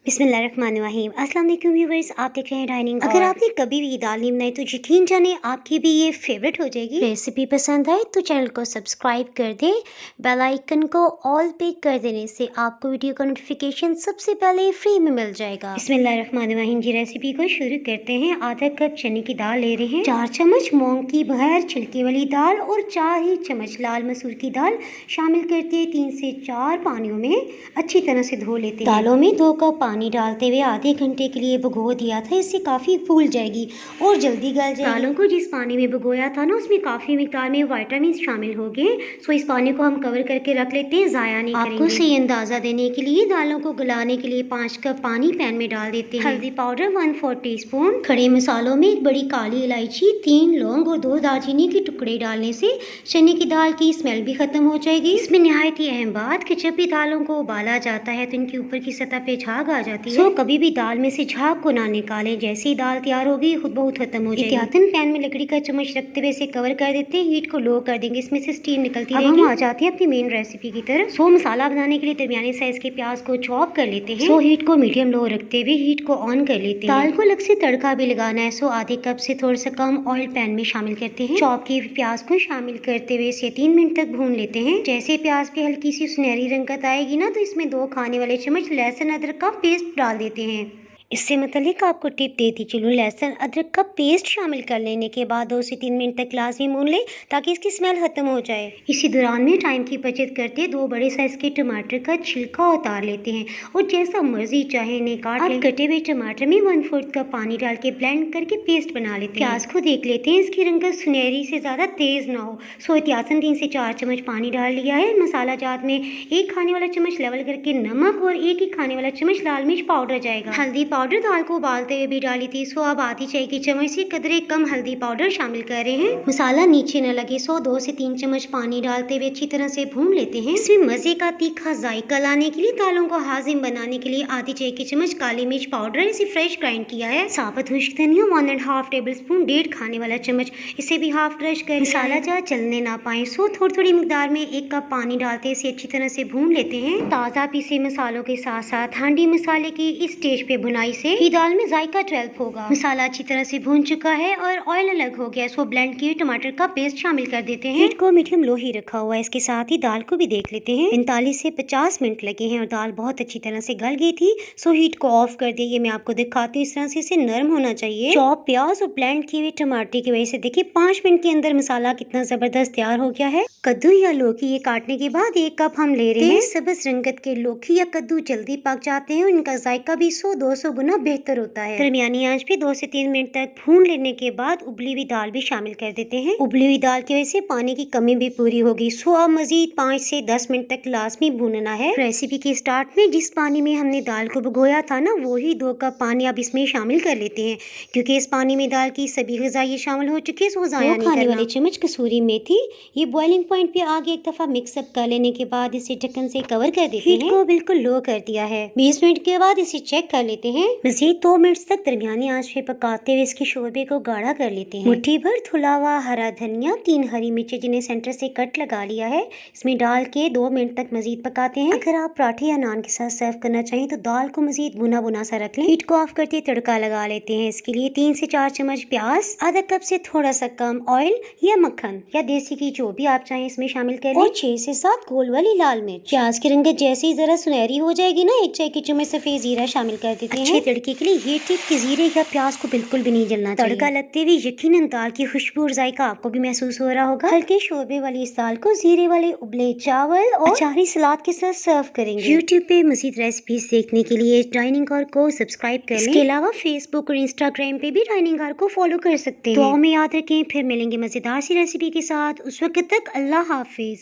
बिस्मिल्लाहिर्रहमानिर्रहीम। अस्सलाम वालेकुम व्यूअर्स, आप देख रहे हैं डाइनिंग। अगर आपने कभी भी दाल नहीं बनाई तो यकीन जाने आपकी भी ये फेवरेट हो जाएगी। रेसिपी पसंद आए तो चैनल को सब्सक्राइब कर दें, बेल आइकन को ऑल पे कर देने से आपको वीडियो का नोटिफिकेशन सबसे पहले फ्री में मिल जाएगा। बिस्मिल्लाहिर्रहमानिर्रहीम जी, रेसिपी को शुरू करते हैं। आधा कप चने की दाल ले रहे हैं, 4 चम्मच मूंग की बगैर छिलके वाली दाल और 4 ही चम्मच लाल मसूर की दाल शामिल करके 3 से 4 पानियों में अच्छी तरह से धो लेते हैं। दालों में 2 कप पानी डालते हुए आधे घंटे के लिए भिगो दिया था, इससे काफ़ी फूल जाएगी और जल्दी गल जाएगी। दालों को जिस पानी में भिगोया था ना, उसमें काफ़ी मिकदार में विटामिन शामिल हो गए। सो इस पानी को हम कवर करके रख लेते हैं, ज़ाया नहीं करेंगे। आपको सही अंदाज़ा देने के लिए दालों को गलाने के लिए 5 कप पानी पैन में डाल देते हैं। हल्दी पाउडर 1/4 टीस्पून, खड़े मसालों में 1 बड़ी काली इलायची, 3 लौंग और 2 दालचीनी के टुकड़े डालने से चने की दाल की स्मेल भी खत्म हो जाएगी। इसमें निहायत ही अहम बात कि जब भी दालों को उबाला जाता है तो इनके ऊपर की सतह पे झाग आ जाती है। कभी भी दाल में से झाग को ना निकालें, जैसे ही दाल तैयार होगी खुद बहुत खत्म हो जाएगी। एहतियातन पैन में लकड़ी का चम्मच रखते हुए इसे कवर कर देते हैं, हीट को लो कर देंगे, इसमें से स्टीम निकलती रहेगी। अब हम आ जाते हैं अपनी मेन रेसिपी की तरफ। मसाला बनाने के लिए दरमियाने साइज के प्याज को चॉप कर लेते हैं। हीट को मीडियम लो रखते हुए हीट को ऑन कर लेते हैं। दाल को अलग से तड़का भी लगाना है। आधे कप से थोड़ा सा कम ऑयल पैन में शामिल करते हैं। चॉप किए प्याज को शामिल करते हुए इसे 3 मिनट तक भून लेते हैं। जैसे प्याज पे हल्की सी सुनहरी रंगत आएगी ना, तो इसमें 2 खाने वाले चम्मच लहसुन अदरक का पेस्ट डाल देते हैं। इससे मतलब आपको टिप देती चलूँ, लहसुन अदरक का पेस्ट शामिल कर लेने के बाद 2 से 3 मिनट तक लाजमी भून लें ताकि इसकी स्मेल खत्म हो जाए। इसी दौरान में टाइम की बचत करते 2 बड़े साइज के टमाटर का छिलका उतार लेते हैं और जैसा मर्जी चाहे इन्हें काट लें। कटे हुए टमाटर में 1/4 कप पानी डाल के ब्लेंड करके पेस्ट बना लेते हैं। प्याज को देख लेते हैं, इसकी रंगत सुनहरी से ज़्यादा तेज ना हो। एहतियातन 3 से 4 चम्मच पानी डाल लिया है। मसाला जात में 1 खाने वाला चम्मच लेवल करके नमक और 1 ही खाने वाला चम्मच लाल मिर्च पाउडर जाएगा। हल्दी पाउडर दाल को उबालते हुए भी डाली थी। अब आधी चाय की चम्मच से कदरे कम हल्दी पाउडर शामिल कर रहे हैं। मसाला नीचे न लगे 2 से 3 चम्मच पानी डालते हुए अच्छी तरह से भून लेते हैं। इसमें मजे का तीखा जायका लाने के लिए दालों को हाजिम बनाने के लिए आधी चाय की चम्मच काली मिर्च पाउडर इसे फ्रेश ग्राइंड किया है। साबुत खुश्क धनिया 1.5 टेबल स्पून, 1.5 खाने वाला चम्मच, इसे भी हाफ क्रश कर मसाला जार चलने ना पाए। थोड़ी थोड़ी मिकदार में 1 कप पानी डालते इसे अच्छी तरह से भून लेते हैं। ताज़ा पीसे मसालों के साथ साथ हांडी मसाले की इस स्टेज पे भुनाई से ही दाल में जायका 12 होगा। मसाला अच्छी तरह से भून चुका है और ऑयल अलग हो गया। ब्लेंड किए टमाटर का पेस्ट शामिल कर देते हैं। हीट को मीडियम लो ही रखा हुआ है। इसके साथ ही दाल को भी देख लेते हैं। 45 से 50 मिनट लगे हैं और दाल बहुत अच्छी तरह से गल गई थी। हीट को ऑफ कर दिया। ये मैं आपको दिखाती हूँ, इस तरह से इसे नरम होना चाहिए। चॉप प्याज और ब्लेंड किए हुए टमाटर की वजह से देखिए 5 मिनट के अंदर मसाला कितना जबरदस्त तैयार हो गया है। कद्दू या लौकी ये काटने के बाद 1 कप हम ले रहे हैं। सब्ज रंगत के लौकी या कद्दू जल्दी पक जाते हैं, इनका जायका भी 100-200 गुना बेहतर होता है। दरमियानी आंच पे 2 से 3 मिनट तक भून लेने के बाद उबली हुई दाल भी शामिल कर देते हैं। उबली हुई दाल की वजह से पानी की कमी भी पूरी होगी। अब मजीद 5 से 10 मिनट तक लाजमी भूनना है। रेसिपी के स्टार्ट में जिस पानी में हमने दाल को भिगोया था ना, वही 2 कप पानी अब इसमें शामिल कर लेते हैं, क्योंकि इस पानी में दाल की सभी ग़िज़ाएं शामिल हो चुकी है। ज़ाया नहीं खाने वाले चम्मच कसूरी मेथी, ये बॉइलिंग पॉइंट पे आगे एक दफा मिक्सअप कर लेने के बाद इसे ढक्कन से कवर कर देते हैं। हीट को बिल्कुल लो कर दिया है। 20 मिनट के बाद इसे चेक कर लेते हैं। मजीद 2 मिनट तक दरमियानी आंच पे पकाते हुए इसके शोरबे को गाढ़ा कर लेते हैं। मुट्ठी भर धुला हुआ हरा धनिया, 3 हरी मिर्चें जिन्हें सेंटर से कट लगा लिया है, इसमें डाल के 2 मिनट तक मजीद पकाते हैं। अगर आप पराठे या नान के साथ सर्व करना चाहें तो दाल को मजीद भुना भुना सा रख लें। हीट को ऑफ करते तड़का लगा लेते हैं। इसके लिए 3 से 4 चम्मच प्याज, आधा कप से थोड़ा सा कम ऑयल या मक्खन या देसी घी जो भी आप चाहें इसमें शामिल कर लें और 6 से 7 गोल वाली लाल मिर्च। प्याज की रंगत जैसे ही जरा सुनहरी हो जाएगी ना, 1 चाय की चम्मच सफेद जीरा शामिल कर देते हैं। अच्छे तड़के के लिए ये टिप कि जीरे या प्याज को बिल्कुल भी नहीं जलना चाहिए। तड़का लगते हुए यकीनन दाल की खुशबू और जायका आपको भी महसूस हो रहा होगा। हल्के शोरबे वाली इस दाल को जीरे वाले उबले चावल और अचारी सलाद के साथ सर्व करेंगे। यूट्यूब पे मज़ीद रेसिपीज देखने के लिए डाइनिंग हॉल को सब्सक्राइब कर लें। इसके अलावा फेसबुक और इंस्टाग्राम पे भी डाइनिंग हॉल को फॉलो कर सकते हैं। दुआ में याद रखें, फिर मिलेंगे मजेदार सी रेसिपी के साथ। उस वक्त तक अल्लाह हाफिज।